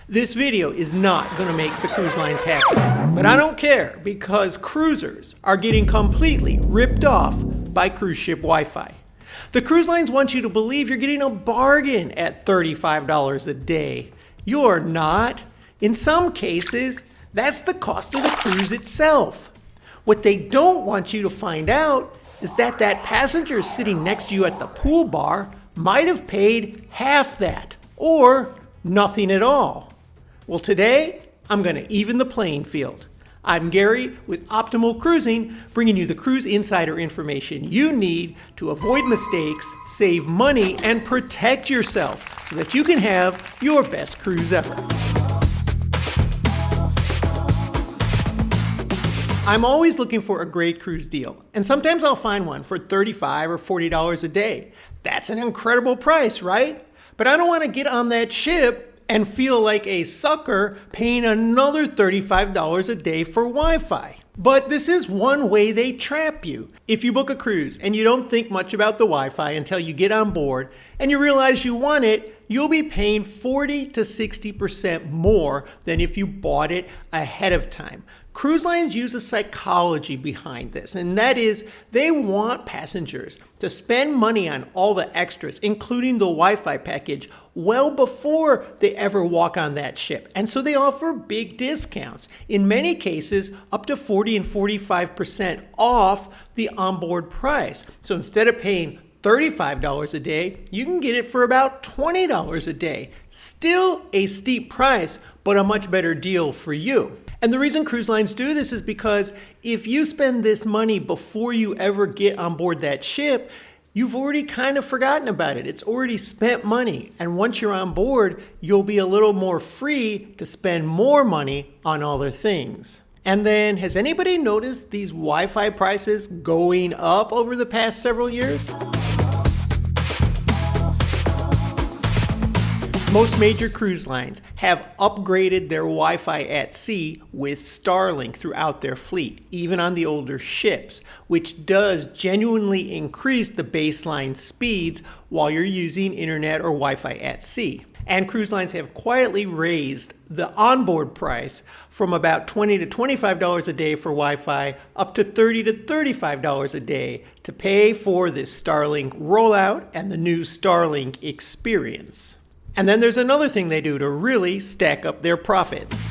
This video is not going to make the cruise lines happy, but I don't care because cruisers are getting completely ripped off by cruise ship Wi-Fi. The cruise lines want you to believe you're getting a bargain at $35 a day. You're not. In some cases, that's the cost of the cruise itself. What they don't want you to find out is that that passenger sitting next to you at the pool bar might have paid half that or nothing at all. Well, today, I'm going to even the playing field. I'm Gary with Optimal Cruising, bringing you the cruise insider information you need to avoid mistakes, save money, and protect yourself so that you can have your best cruise ever. I'm always looking for a great cruise deal, and sometimes I'll find one for $35 or $40 a day. That's an incredible price, right? But I don't want to get on that ship and feel like a sucker paying another $35 a day for Wi-Fi. But this is one way they trap you. If you book a cruise and you don't think much about the Wi-Fi until you get on board and you realize you want it, you'll be paying 40 to 60% more than if you bought it ahead of time. Cruise lines use a psychology behind this, and that is they want passengers to spend money on all the extras, including the Wi-Fi package, well before they ever walk on that ship. And so they offer big discounts, in many cases up to 40 and 45% off the onboard price. So instead of paying $35 a day, you can get it for about $20 a day. Still a steep price, but a much better deal for you. And the reason cruise lines do this is because if you spend this money before you ever get on board that ship, you've already kind of forgotten about it. It's already spent money. And once you're on board, you'll be a little more free to spend more money on other things. And then, has anybody noticed these Wi-Fi prices going up over the past several years? Most major cruise lines have upgraded their Wi-Fi at sea with Starlink throughout their fleet, even on the older ships, which does genuinely increase the baseline speeds while you're using internet or Wi-Fi at sea. And cruise lines have quietly raised the onboard price from about $20 to $25 a day for Wi-Fi up to $30 to $35 a day to pay for this Starlink rollout and the new Starlink experience. And then there's another thing they do to really stack up their profits.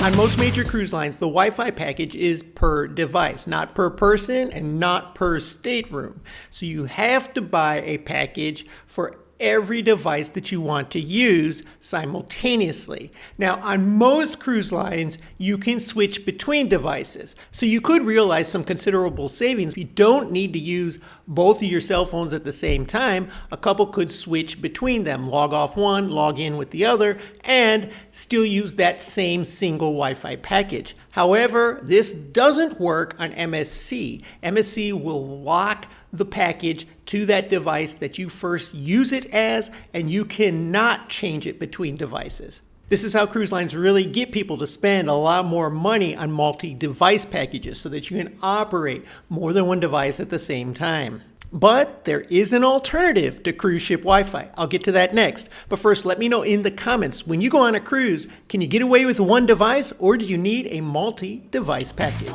On most major cruise lines, the Wi-Fi package is per device, not per person and not per stateroom. So you have to buy a package for every device that you want to use simultaneously. Now, on most cruise lines, you can switch between devices. So you could realize some considerable savings. You don't need to use both of your cell phones at the same time. A couple could switch between them, log off one, log in with the other, and still use that same single Wi-Fi package. However, this doesn't work on MSC. MSC will lock the package to that device that you first use it as, and you cannot change it between devices. This is how cruise lines really get people to spend a lot more money on multi-device packages so that you can operate more than one device at the same time. But there is an alternative to cruise ship Wi-Fi. I'll get to that next. But first, let me know in the comments, when you go on a cruise, can you get away with one device or do you need a multi-device package?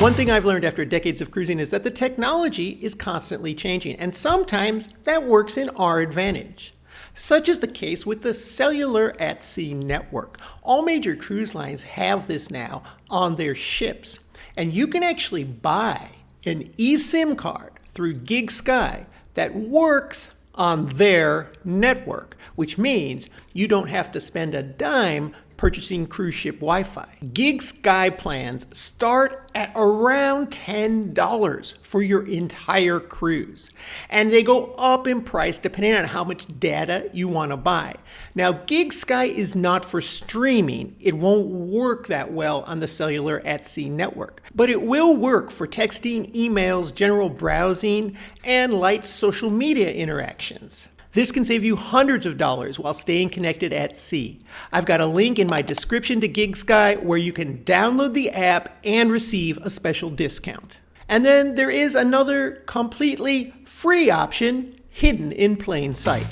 One thing I've learned after decades of cruising is that the technology is constantly changing, and sometimes that works in our advantage. Such is the case with the cellular at sea network. All major cruise lines have this now on their ships, and you can actually buy an eSIM card through GigSky that works on their network, which means you don't have to spend a dime purchasing cruise ship Wi-Fi. GigSky plans start at around $10 for your entire cruise, and they go up in price depending on how much data you want to buy. Now, GigSky is not for streaming. It won't work that well on the cellular at sea network, but it will work for texting, emails, general browsing, and light social media interactions. This can save you hundreds of dollars while staying connected at sea. I've got a link in my description to GigSky where you can download the app and receive a special discount. And then there is another completely free option hidden in plain sight.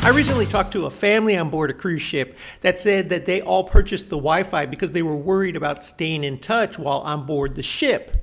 I recently talked to a family on board a cruise ship that said that they all purchased the Wi-Fi because they were worried about staying in touch while on board the ship.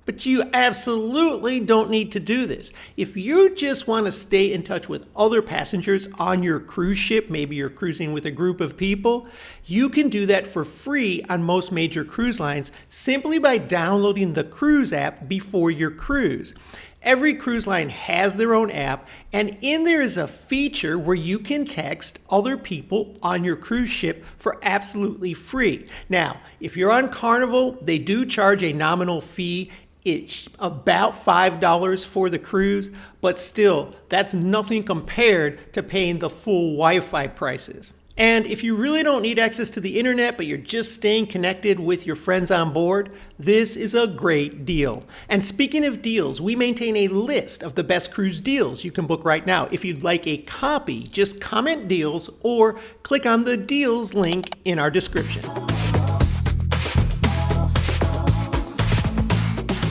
But you absolutely don't need to do this. If you just want to stay in touch with other passengers on your cruise ship, maybe you're cruising with a group of people, you can do that for free on most major cruise lines simply by downloading the cruise app before your cruise. Every cruise line has their own app, and in there is a feature where you can text other people on your cruise ship for absolutely free. Now, if you're on Carnival, they do charge a nominal fee. It's about $5 for the cruise, but still, that's nothing compared to paying the full Wi-Fi prices. And if you really don't need access to the internet, but you're just staying connected with your friends on board, this is a great deal. And speaking of deals, we maintain a list of the best cruise deals you can book right now. If you'd like a copy, just comment deals or click on the deals link in our description.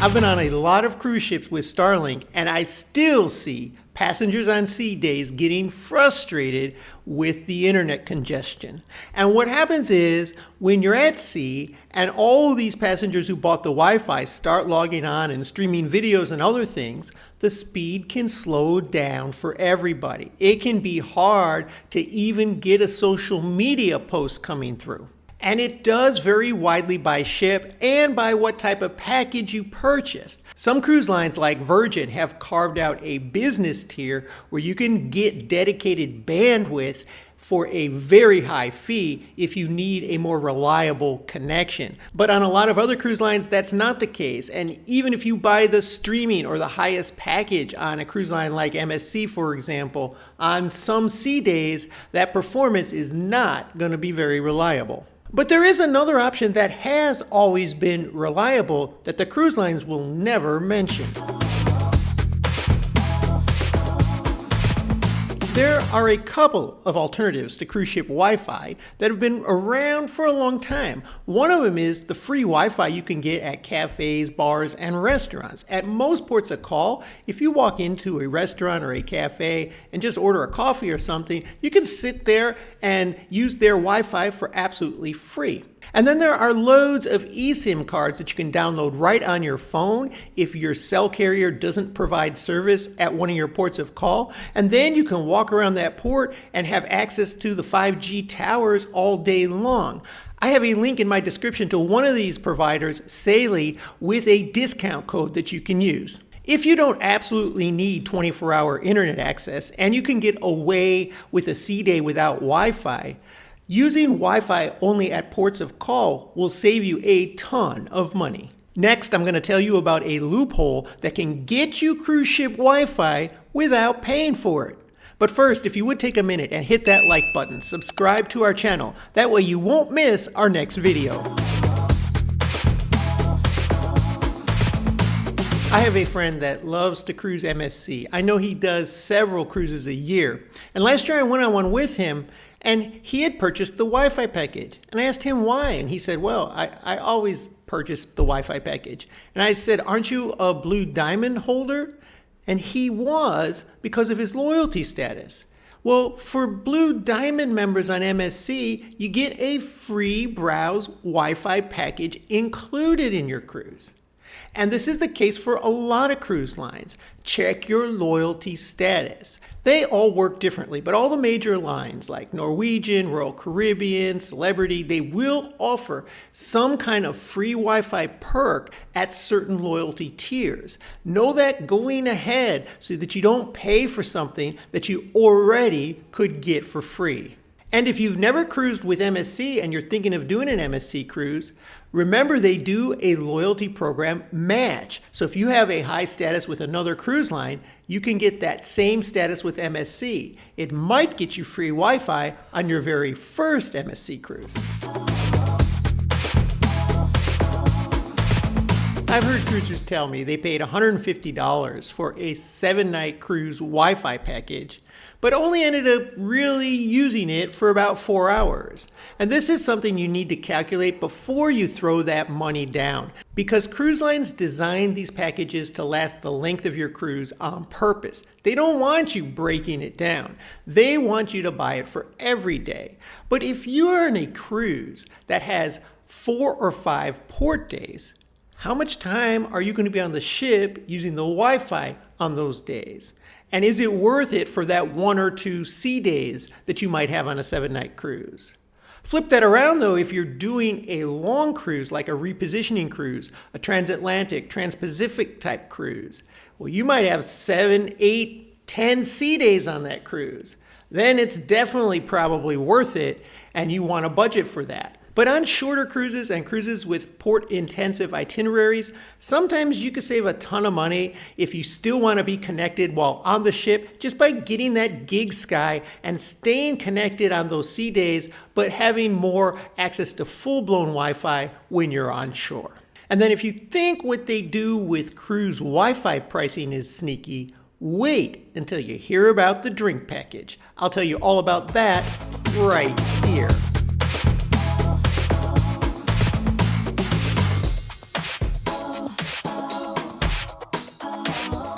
I've been on a lot of cruise ships with Starlink, and I still see passengers on sea days getting frustrated with the internet congestion. And what happens is when you're at sea and all these passengers who bought the Wi-Fi start logging on and streaming videos and other things, the speed can slow down for everybody. It can be hard to even get a social media post coming through. And it does vary widely by ship and by what type of package you purchased. Some cruise lines like Virgin have carved out a business tier where you can get dedicated bandwidth for a very high fee if you need a more reliable connection. But on a lot of other cruise lines, that's not the case. And even if you buy the streaming or the highest package on a cruise line like MSC, for example, on some sea days, that performance is not going to be very reliable. But there is another option that has always been reliable that the cruise lines will never mention. There are a couple of alternatives to cruise ship Wi-Fi that have been around for a long time. One of them is the free Wi-Fi you can get at cafes, bars, and restaurants. At most ports of call, if you walk into a restaurant or a cafe and just order a coffee or something, you can sit there and use their Wi-Fi for absolutely free. And then there are loads of eSIM cards that you can download right on your phone if your cell carrier doesn't provide service at one of your ports of call. And then you can walk around that port and have access to the 5G towers all day long. I have a link in my description to one of these providers, Saley, with a discount code that you can use. If you don't absolutely need 24-hour internet access and you can get away with a sea day without Wi-Fi, using Wi-Fi only at ports of call will save you a ton of money. Next, I'm going to tell you about a loophole that can get you cruise ship Wi-Fi without paying for it. But first, if you would take a minute and hit that like button, subscribe to our channel. That way you won't miss our next video. I have a friend that loves to cruise MSC. I know he does several cruises a year. And last year I went on one with him, and he had purchased the Wi-Fi package. And I asked him why, and he said, well, I always purchase the Wi-Fi package. And I said, aren't you a Blue Diamond holder? And he was, because of his loyalty status. Well, for Blue Diamond members on MSC, you get a free browse Wi-Fi package included in your cruise. And this is the case for a lot of cruise lines. Check your loyalty status. They all work differently, but all the major lines like Norwegian, Royal Caribbean, Celebrity, they will offer some kind of free Wi-Fi perk at certain loyalty tiers. Know that going ahead so that you don't pay for something that you already could get for free. And if you've never cruised with MSC and you're thinking of doing an MSC cruise, remember they do a loyalty program match. So if you have a high status with another cruise line, you can get that same status with MSC. It might get you free Wi-Fi on your very first MSC cruise. I've heard cruisers tell me they paid $150 for a 7-night cruise Wi-Fi package, but only ended up really using it for about 4 hours. And this is something you need to calculate before you throw that money down, because cruise lines design these packages to last the length of your cruise on purpose. They don't want you breaking it down. They want you to buy it for every day. But if you are on a cruise that has 4 or 5 port days, how much time are you going to be on the ship using the Wi-Fi on those days? And is it worth it for that 1 or 2 sea days that you might have on a 7-night cruise? Flip that around though, if you're doing a long cruise like a repositioning cruise, a transatlantic, transpacific type cruise, well, you might have 7, 8, 10 sea days on that cruise. Then it's definitely probably worth it, and you want a budget for that. But on shorter cruises and cruises with port-intensive itineraries, sometimes you could save a ton of money if you still want to be connected while on the ship just by getting that GigSky and staying connected on those sea days, but having more access to full-blown Wi-Fi when you're on shore. And then if you think what they do with cruise Wi-Fi pricing is sneaky, wait until you hear about the drink package. I'll tell you all about that right here.